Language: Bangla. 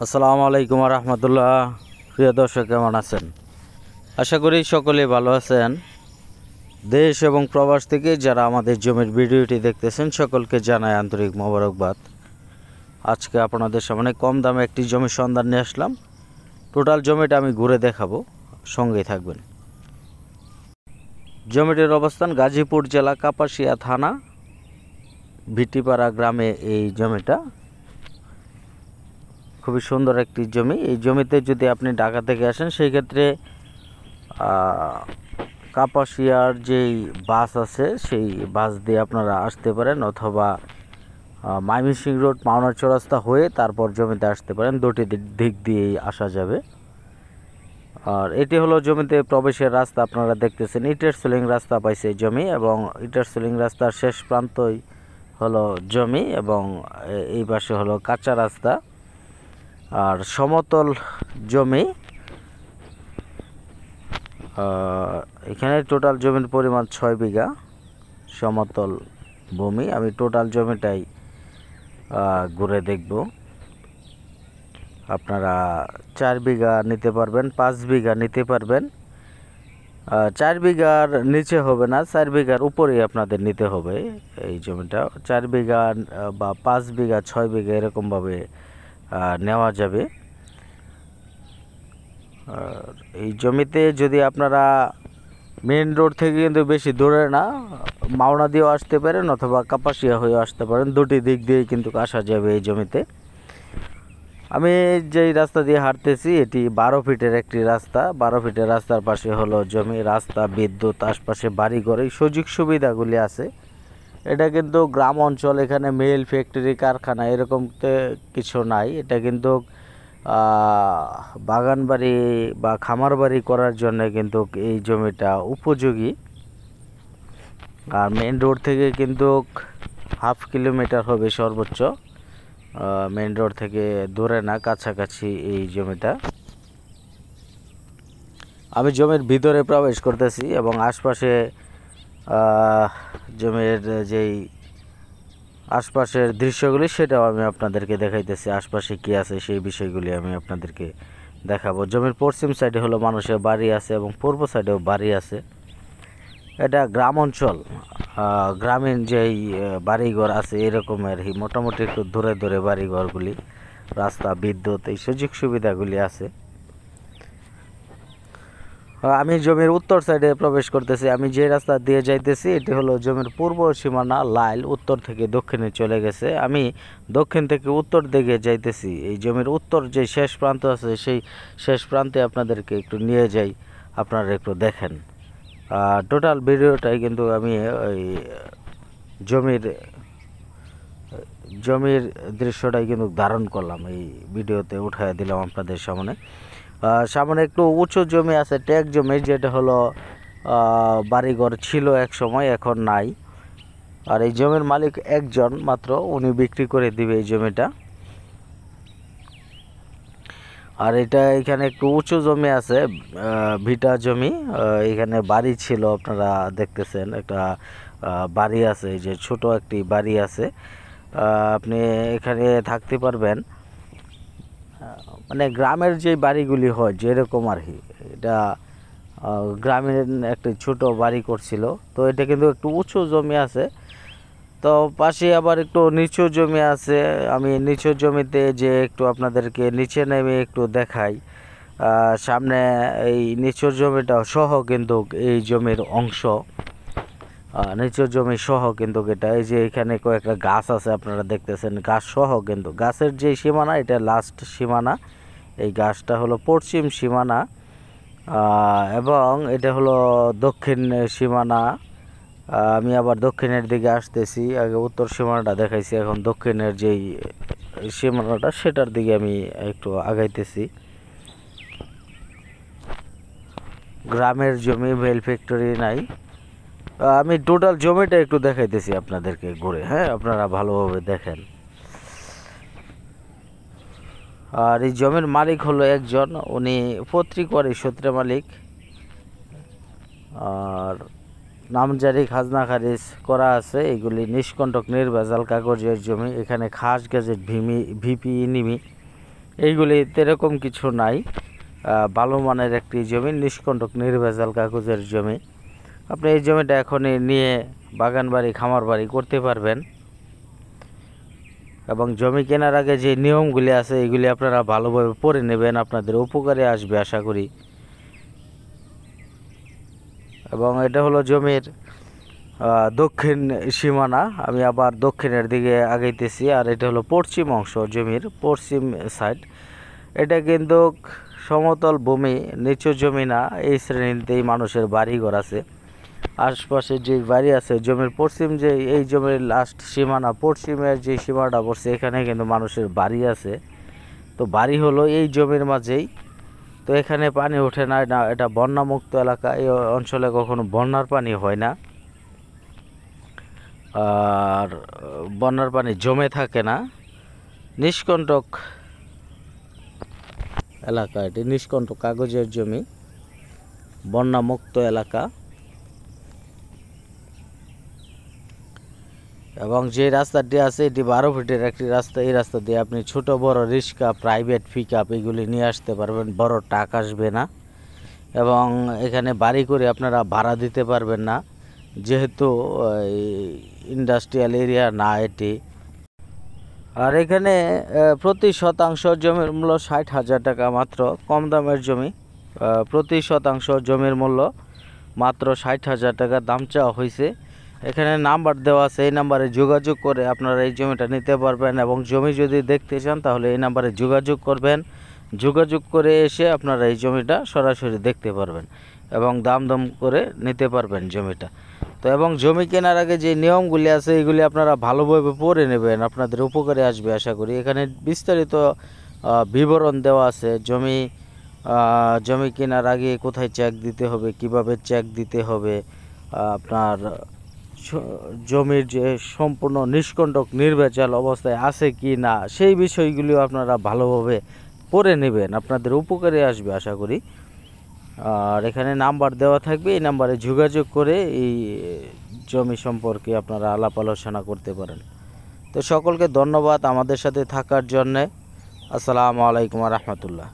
আসসালামু আলাইকুম রহমতুল্লাহ। প্রিয় দর্শক, কেমন আছেন? আশা করি সকলেই ভালো আছেন। দেশ এবং প্রবাস থেকে যারা আমাদের জমির ভিডিওটি দেখতেছেন সকলকে জানাই আন্তরিক মোবারকবাদ। আজকে আপনাদের সামনে কম দামে একটি জমির সন্ধান নিয়ে আসলাম। টোটাল জমিটা আমি ঘুরে দেখাবো, সঙ্গেই থাকবেন। জমিটির অবস্থান গাজীপুর জেলা কাপাসিয়া থানা ভিটিপাড়া গ্রামে। এই জমিটা খুবই সুন্দর একটি জমি। এই জমিতে যদি আপনি ঢাকা থেকে আসেন সেই ক্ষেত্রে কাপাসিয়ার যেই বাস আছে সেই বাস দিয়ে আপনারা আসতে পারেন, অথবা ময়মনসিংহ রোড মাওনার চৌরাস্তা হয়ে তারপর জমিতে আসতে পারেন। দুটি দিক দিয়েই আসা যাবে। আর এটি হলো জমিতে প্রবেশের রাস্তা। আপনারা দেখতেছেন ইটের সিলিং রাস্তা পাইছে এই জমি, এবং ইটের সিলিং রাস্তার শেষ প্রান্তই হলো জমি, এবং এই পাশে হলো কাঁচা রাস্তা আর সমতল জমি। এখানে টোটাল জমির পরিমাণ 6 বিঘা সমতল ভূমি। আমি টোটাল জমিটাই ঘুরে দেখব। আপনারা 4 বিঘা নিতে পারবেন, 5 বিঘা নিতে পারবেন। 4 বিঘার নিচে হবে না, 4 বিঘার উপরেই আপনাদের নিতে হবে এই জমিটা। 4 বিঘা বা 5 বিঘা 6 বিঘা এরকমভাবে নেওয়া যাবে। আর এই জমিতে যদি আপনারা মেন রোড থেকে কিন্তু বেশি দূরে না, মাওনা দিয়েও আসতে পারেন অথবা কাপাসিয়া হয়েও আসতে পারেন। দুটি দিক দিয়েই কিন্তু আসা যাবে এই জমিতে। আমি যেই রাস্তা দিয়ে হাঁটতেছি এটি 12 ফিটের একটি রাস্তা। 12 ফিটের রাস্তার পাশে হলো জমি, রাস্তা, বিদ্যুৎ, আশপাশে বাড়িঘর, এই সুযোগ সুবিধাগুলি আছে। এটা কিন্তু গ্রাম অঞ্চল, এখানে মিল, ফ্যাক্টরি, কারখানা এরকম কিছু নাই। এটা কিন্তু বাগান বাড়ি বা খামার বাড়ি করার জন্য কিন্তু এই জমিটা উপযোগী। আর মেন রোড থেকে কিন্তু হাফ কিলোমিটার হবে সর্বোচ্চ। মেন রোড থেকে দূরে না, কাছাকাছি এই জমিটা। আমি জমির ভিতরে প্রবেশ করতেছি এবং আশপাশে জমির যেই আশপাশের দৃশ্যগুলি সেটাও আমি আপনাদেরকে দেখাইতেছি। আশপাশে কি আছে সেই বিষয়গুলি আমি আপনাদেরকে দেখাবো। জমির পশ্চিম সাইডে হলো মানুষের বাড়ি আছে এবং পূর্ব সাইডেও বাড়ি আছে। এটা গ্রাম অঞ্চল। গ্রামীণ যেই বাড়িঘর আছে এরকমের মোটামুটি একটু দূরে দূরে বাড়িঘরগুলি, রাস্তা, বিদ্যুৎ, এই সুযোগ সুবিধাগুলি আছে। আমি জমির উত্তর সাইডে প্রবেশ করতেছি। আমি যে রাস্তা দিয়ে যাইতেছি এটি হলো জমির পূর্ব সীমানা লাইল, উত্তর থেকে দক্ষিণে চলে গেছে। আমি দক্ষিণ থেকে উত্তর দিকে যাইতেছি। এই জমির উত্তর যে শেষ প্রান্ত আছে সেই শেষ প্রান্তে আপনাদেরকে একটু নিয়ে যাই, আপনারা একটু দেখেন। টোটাল ভিডিওটাই কিন্তু আমি ওই জমির দৃশ্যটাই কিন্তু ধারণ করলাম, এই ভিডিওতে উঠায় দিলাম আপনাদের সামনে। সামনে একটু উঁচু জমি আছে, ট্যাগ জমি, যেটা হলো বাড়িঘর ছিল এক সময়, এখন নাই। আর এই জমির মালিক একজন মাত্র, উনি বিক্রি করে দিবে এই জমিটা। আর এটা এখানে একটু উঁচু জমি আছে, ভিটা জমি। এখানে বাড়ি ছিল, আপনারা দেখতেছেন একটা বাড়ি আছে, এই যে ছোট একটি বাড়ি আছে। আপনি এখানে থাকতে পারবেন। মানে গ্রামের যে বাড়িগুলি হয় যেরকম আর কি, এটা গ্রামের একটি ছোট বাড়ি করছিল। তো এটা কিন্তু একটু উঁচু জমি আছে, তো পাশে আবার একটু নিচু জমি আছে। আমি নিচু জমিতে যে একটু আপনাদেরকে নিচে নেমে একটু দেখাই। সামনে এই নিচু জমিটা সহ কিন্তু এই জমির অংশ, নিচু জমি সহ কিন্তু এটা। এই যে এখানে কয়েকটা গাছ আছে, আপনারা দেখতেছেন, গাছ সহ কিন্তু। গাছের যে সীমানা এটা লাস্ট সীমানা, এই গাছটা হলো পশ্চিম সীমানা, এবং এটা হলো দক্ষিণ সীমানা। আমি আবার দক্ষিণের দিকে আসতেছি। আগে উত্তর সীমানাটা দেখাইছি, এখন দক্ষিণের যেই সীমানাটা সেটার দিকে আমি একটু আগাইতেছি। গ্রামের জমি, মিল, ফ্যাক্টরি নাই। আমি টোটাল জমিটা একটু দেখাইতেছি আপনাদেরকে ঘুরে, হ্যাঁ, আপনারা ভালোভাবে দেখেন। আর এই জমির মালিক হলো একজন, উনি পত্রিকার সূত্রে মালিক। আর নামজারি, খাজনা খারিজ করা আছে। এগুলি নিষ্কণ্টক নির্ভেজাল কাগজের জমি। এখানে খাস গেজেট, ভিপি, নিমি এইগুলি এরকম কিছু নাই। ভালো মানের একটি জমি, নিষ্কণ্টক নির্ভেজাল কাগজের জমি। আপনি এই জমিটা এখনই নিয়ে বাগান বাড়ি, খামার বাড়ি করতে পারবেন। এবং জমি কেনার আগে যে নিয়মগুলি আছে এগুলি আপনারা ভালোভাবে পড়ে নেবেন, আপনাদের উপকারে আসবে আশা করি। এবং এটা হলো জমির দক্ষিণ সীমানা। আমি আবার দক্ষিণের দিকে আগাইতেছি, আর এটা হলো পশ্চিম অংশ, জমির পশ্চিম সাইড। এটা কিন্তু সমতল ভূমি, নিচু জমি না। এই শ্রেণীতেই মানুষের বাড়িঘর আছে। আশপাশে যে বাড়ি আছে, জমির পশ্চিম যে এই জমির লাস্ট সীমানা, পশ্চিমের যে সীমানাটা পড়ছে এখানে কিন্তু মানুষের বাড়ি আছে। তো বাড়ি হলো এই জমির মাঝেই। তো এখানে পানি ওঠে না, এটা বন্যামুক্ত এলাকা। এই অঞ্চলে কখনো বন্যার পানি হয় না, আর বন্যার পানি জমে থাকে না। নিষ্কণ্টক এলাকা, এটি নিষ্কণ্টক কাগজের জমি, বন্যামুক্ত এলাকা। এবং যে রাস্তাটি আছে এটি 12 ফিটের একটি রাস্তা। এই রাস্তা দিয়ে আপনি ছোট বড় রিক্সা, প্রাইভেট পিক আপ এগুলি নিয়ে আসতে পারবেন, বড় ট্রাক আসবে না। এবং এখানে বাড়ি করে আপনারা ভাড়া দিতে পারবেন না, যেহেতু ইন্ডাস্ট্রিয়াল এরিয়া না এটি। আর এখানে প্রতি শতাংশ জমির মূল্য 60,000 টাকা মাত্র, কম দামের জমি। প্রতি শতাংশ জমির মূল্য মাত্র 60,000 টাকা দাম চাওয়া হয়েছে। এখানে নাম্বার দেওয়া আছে, এই নাম্বারে যোগাযোগ করে আপনারা এই জমিটা নিতে পারবেন। এবং জমি যদি দেখতে চান তাহলে এই নাম্বারে যোগাযোগ করবেন, যোগাযোগ করে এসে আপনারা এই জমিটা সরাসরি দেখতে পারবেন এবং দাম করে নিতে পারবেন জমিটা। তো এবং জমি কেনার আগে যে নিয়মগুলি আছে এগুলি আপনারা ভালোভাবে পড়ে নেবেন, আপনাদের উপকারে আসবে আশা করি। এখানে বিস্তারিত বিবরণ দেওয়া আছে। জমি কেনার আগে কোথায় চেক দিতে হবে, কিভাবে চেক দিতে হবে, আপনার জমির যে সম্পূর্ণ নিষ্কণ্টক নির্ভেজাল অবস্থায় আছে কি না, সেই বিষয়গুলিও আপনারা ভালোভাবে পড়ে নেবেন, আপনাদের উপকারে আসবে আশা করি। আর এখানে নাম্বার দেওয়া থাকবে, এই নাম্বারে যোগাযোগ করে এই জমি সম্পর্কে আপনারা আলাপ আলোচনা করতে পারেন। তো সকলকে ধন্যবাদ আমাদের সাথে থাকার জন্যে। আসসালামু আলাইকুম ওয়া রাহমাতুল্লাহ।